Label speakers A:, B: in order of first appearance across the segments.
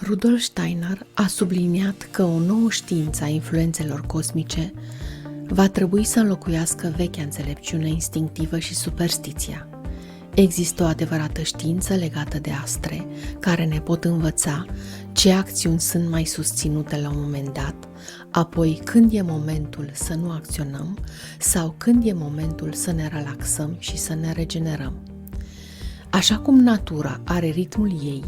A: Rudolf Steiner a subliniat că o nouă știință a influențelor cosmice va trebui să înlocuiască vechea înțelepciune instinctivă și superstiția. Există o adevărată știință legată de astre, care ne pot învăța ce acțiuni sunt mai susținute la un moment dat, apoi când e momentul să nu acționăm sau când e momentul să ne relaxăm și să ne regenerăm. Așa cum natura are ritmul ei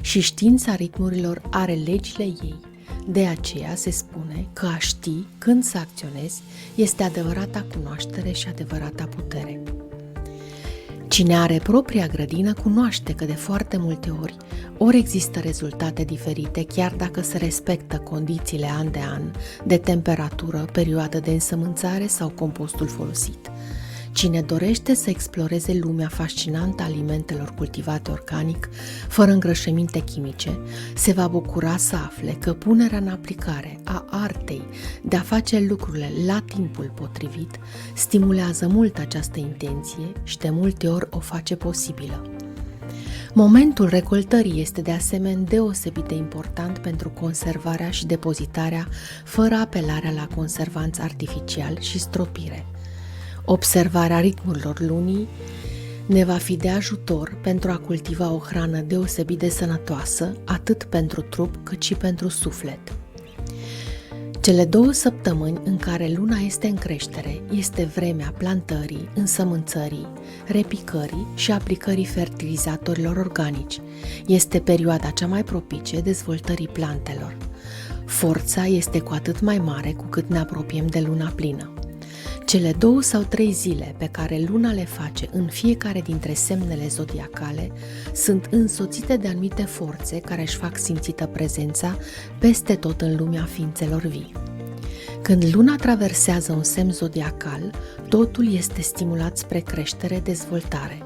A: și știința ritmurilor are legile ei, de aceea se spune că a ști când să acționezi este adevărata cunoaștere și adevărata putere. Cine are propria grădină cunoaște că de foarte multe ori există rezultate diferite, chiar dacă se respectă condițiile an de an, de temperatură, perioadă de însămânțare sau compostul folosit. Cine dorește să exploreze lumea fascinantă a alimentelor cultivate organic, fără îngrășăminte chimice, se va bucura să afle că punerea în aplicare a artei de a face lucrurile la timpul potrivit stimulează mult această intenție și de multe ori o face posibilă. Momentul recoltării este de asemenea deosebit de important pentru conservarea și depozitarea fără apelarea la conservanți artificial și stropire. Observarea ritmurilor lunii ne va fi de ajutor pentru a cultiva o hrană deosebit de sănătoasă, atât pentru trup cât și pentru suflet. Cele 2 săptămâni în care luna este în creștere este vremea plantării, însămânțării, repicării și aplicării fertilizatorilor organici. Este perioada cea mai propice dezvoltării plantelor. Forța este cu atât mai mare cu cât ne apropiem de luna plină. Cele 2 sau 3 zile pe care luna le face în fiecare dintre semnele zodiacale sunt însoțite de anumite forțe care își fac simțită prezența peste tot în lumea ființelor vii. Când luna traversează un semn zodiacal, totul este stimulat spre creștere, dezvoltare.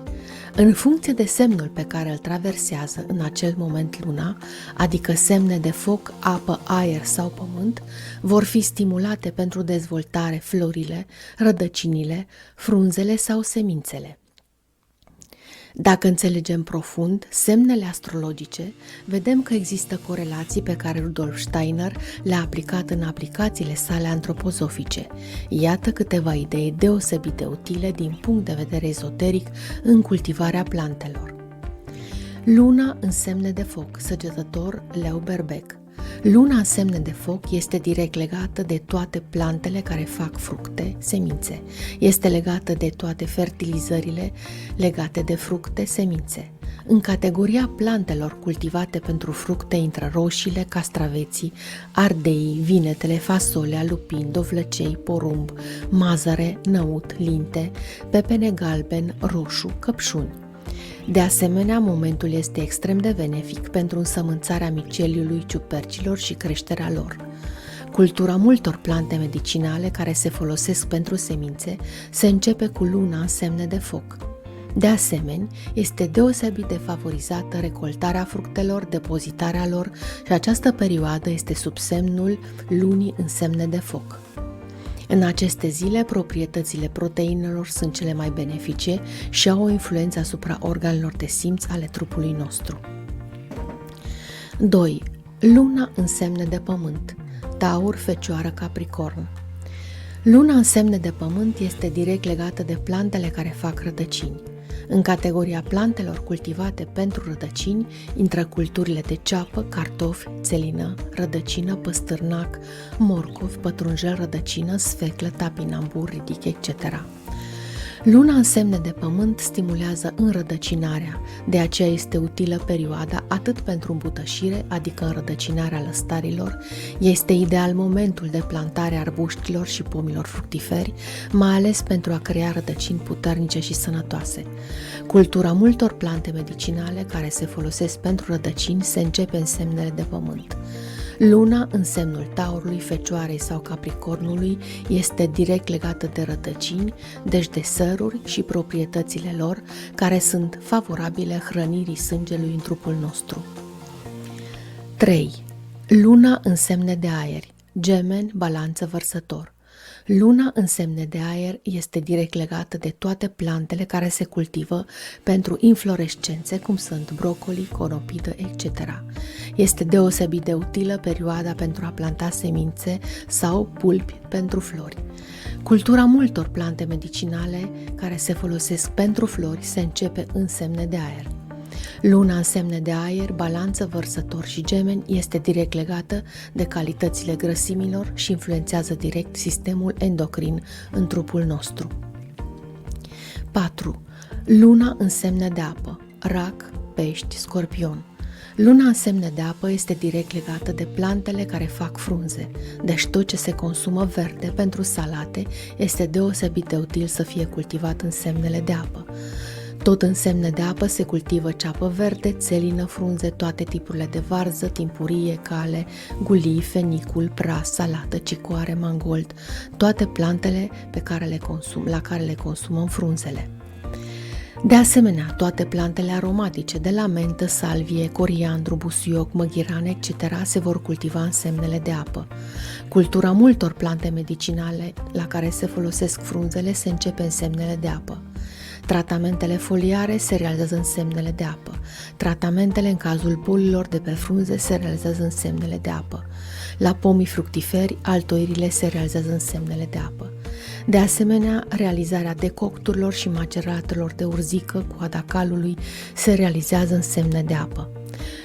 A: În funcție de semnul pe care îl traversează în acel moment luna, adică semne de foc, apă, aer sau pământ, vor fi stimulate pentru dezvoltare florile, rădăcinile, frunzele sau semințele. Dacă înțelegem profund semnele astrologice, vedem că există corelații pe care Rudolf Steiner le-a aplicat în aplicațiile sale antropozofice. Iată câteva idei deosebit de utile din punct de vedere ezoteric în cultivarea plantelor. Luna în semne de foc, săgetător, leu berbec. Luna în semne de foc este direct legată de toate plantele care fac fructe, semințe. Este legată de toate fertilizările legate de fructe, semințe. În categoria plantelor cultivate pentru fructe intră roșiile, castraveții, ardeii, vinetele, fasolea, lupini, dovlăcei, porumb, mazăre, năut, linte, pepene galben, roșu, căpșuni. De asemenea, momentul este extrem de benefic pentru însămânțarea miceliului, ciupercilor și creșterea lor. Cultura multor plante medicinale care se folosesc pentru semințe se începe cu luna în semne de foc. De asemenea, este deosebit de favorizată recoltarea fructelor, depozitarea lor și această perioadă este sub semnul lunii în semne de foc. În aceste zile, proprietățile proteinelor sunt cele mai benefice și au o influență asupra organelor de simț ale trupului nostru. 2. Luna în semne de pământ, Taur, Fecioară, Capricorn. Luna în semne de pământ este direct legată de plantele care fac rădăcini. În categoria plantelor cultivate pentru rădăcini intră culturile de ceapă, cartofi, țelină, rădăcină, păstârnac, morcov, pătrunjel, rădăcină, sfeclă, tapinambur, ridic, etc. Luna în semne de pământ stimulează înrădăcinarea, de aceea este utilă perioada atât pentru îmbutășire, adică înrădăcinarea lăstarilor, este ideal momentul de plantare a arbuștilor și pomilor fructiferi, mai ales pentru a crea rădăcini puternice și sănătoase. Cultura multor plante medicinale care se folosesc pentru rădăcini se începe în semnele de pământ. Luna în semnul Taurului, Fecioarei sau Capricornului este direct legată de rădăcini, deci de săruri și proprietățile lor care sunt favorabile hrănirii sângelui în trupul nostru. 3. Luna în semne de aer, Gemeni, Balanță, Vărsător. Luna în semne de aer este direct legată de toate plantele care se cultivă pentru inflorescențe, cum sunt brocoli, conopidă, etc. Este deosebit de utilă perioada pentru a planta semințe sau pulpi pentru flori. Cultura multor plante medicinale care se folosesc pentru flori se începe în semne de aer. Luna în semne de aer, Balanță, Vărsător și Gemeni este direct legată de calitățile grăsimilor și influențează direct sistemul endocrin în trupul nostru. 4. Luna în semne de apă, Rac, Pești, Scorpion. Luna în semne de apă este direct legată de plantele care fac frunze, deci tot ce se consumă verde pentru salate este deosebit de util să fie cultivat în semnele de apă. Tot în semne de apă se cultivă ceapă verde, țelină, frunze, toate tipurile de varză, timpurie, cale, gulii, fenicul, pras, salată, cicoare, mangold, toate plantele la care le consumăm frunzele. De asemenea, toate plantele aromatice, de la mentă, salvie, coriandru, busuioc, măghiran, etc., se vor cultiva în semnele de apă. Cultura multor plante medicinale la care se folosesc frunzele se începe în semnele de apă. Tratamentele foliare se realizează în semnele de apă. Tratamentele în cazul bolilor de pe frunze se realizează în semnele de apă. La pomii fructiferi, altoirile se realizează în semnele de apă. De asemenea, realizarea decocturilor și maceratelor de urzică, coada calului, se realizează în semne de apă.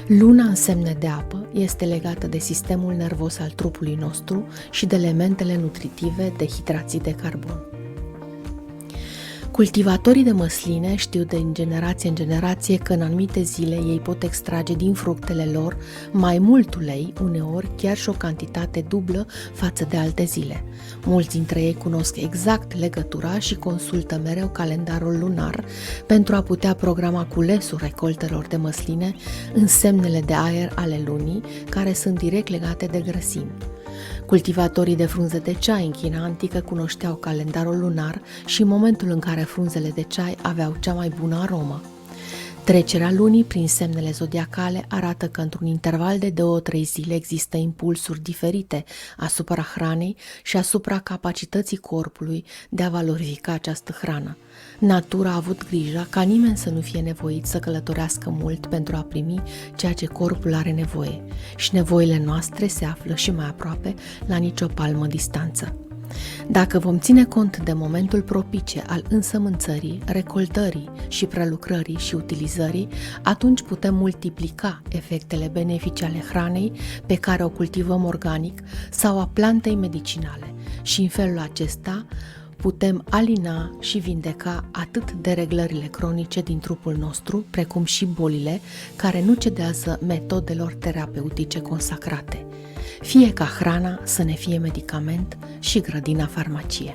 A: Luna în semne de apă este legată de sistemul nervos al trupului nostru și de elementele nutritive de hidrații de carbon. Cultivatorii de măsline știu din generație în generație că în anumite zile ei pot extrage din fructele lor mai mult ulei, uneori chiar și o cantitate dublă față de alte zile. Mulți dintre ei cunosc exact legătura și consultă mereu calendarul lunar pentru a putea programa culesul recoltelor de măsline în semnele de aer ale lunii, care sunt direct legate de grăsimi. Cultivatorii de frunze de ceai în China antică cunoșteau calendarul lunar și momentul în care frunzele de ceai aveau cea mai bună aromă. Trecerea lunii prin semnele zodiacale arată că într-un interval de 2-3 zile există impulsuri diferite asupra hranei și asupra capacității corpului de a valorifica această hrană. Natura a avut grijă ca nimeni să nu fie nevoit să călătorească mult pentru a primi ceea ce corpul are nevoie și nevoile noastre se află și mai aproape, la nicio palmă distanță. Dacă vom ține cont de momentul propice al însămânțării, recoltării și prelucrării și utilizării, atunci putem multiplica efectele benefice ale hranei pe care o cultivăm organic sau a plantei medicinale și în felul acesta putem alina și vindeca atât dereglările cronice din trupul nostru, precum și bolile care nu cedează metodelor terapeutice consacrate. Fie ca hrana să ne fie medicament și grădina farmacie.